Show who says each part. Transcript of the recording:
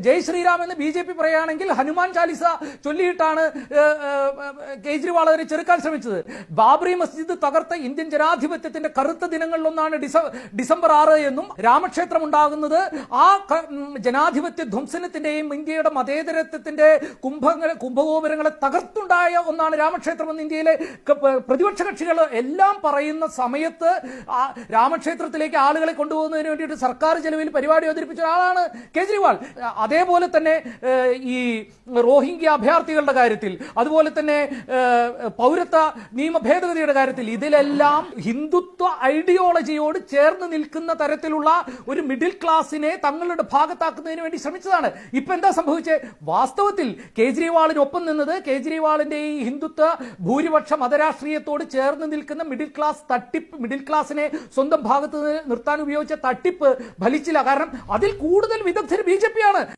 Speaker 1: ജയ് ശ്രീറാം എന്ന് BJP പറയുകയാണെങ്കിൽ ഹനുമാൻ ചാലിസ ചൊല്ലിയിട്ടാണ് കേജ്രിവാൾ അവരെ ചെറുക്കാൻ ശ്രമിച്ചത്. ബാബറി മസ്ജിദ് തകർത്ത ഇന്ത്യൻ ജനാധിപത്യത്തിന്റെ കറുത്ത ദിനങ്ങളിലൊന്നാണ് ഡിസംബർ 6 എന്നും രാമക്ഷേത്രം ഉണ്ടാകുന്നത് ആ ജനാധിപത്യ ധ്വംസനത്തിന്റെയും ഇന്ത്യയുടെ മതേതരത്വത്തിന്റെ കുംഭഗോപുരങ്ങളെ തകർത്തുണ്ടായ ഒന്നാണ് രാമക്ഷേത്രം എന്ന് ഇന്ത്യയിലെ പ്രതിപക്ഷ കക്ഷികൾ എല്ലാം പറയുന്ന സമയത്ത് രാമക്ഷേത്രത്തിലേക്ക് ആളുകളെ കൊണ്ടുപോകുന്നതിന് വേണ്ടിയിട്ട് സർക്കാർ ചെലവിൽ പരിപാടി അവതരിപ്പിച്ച ഒരാളാണ് കേജ്രിവാൾ. അതേപോലെ തന്നെ ഈ റോഹിംഗ്യ അഭയാർത്ഥികളുടെ കാര്യത്തിൽ, അതുപോലെ തന്നെ പൗരത്വ നിയമ ഭേദഗതിയുടെ കാര്യത്തിൽ ഇതിലെല്ലാം ഹിന്ദുത്വ ഐഡിയോളജിയോട് ചേർന്ന് നിൽക്കുന്ന തരത്തിലുള്ള ഒരു മിഡിൽ ക്ലാസിനെ തങ്ങളുടെ ഭാഗത്താക്കുന്നതിന് വേണ്ടി ശ്രമിച്ചതാണ്. ഇപ്പൊ എന്താ സംഭവിച്ചത്? വാസ്തവത്തിൽ കേജ്രിവാളിനൊപ്പം നിന്നത് കേജ്രിവാളിന്റെ ഈ ഹിന്ദുത്വ ഭൂരിപക്ഷ മതരാഷ്ട്രീയത്തോട് ചേർന്ന് നിൽക്കുന്ന മിഡിൽ ക്ലാസിനെ സ്വന്തം ഭാഗത്ത് നിർത്താൻ ഉപയോഗിച്ച തട്ടിപ്പ് ഫലിച്ചില്ല. കാരണം അതിൽ കൂടുതൽ വിദഗ്ധർ BJP ആണ്.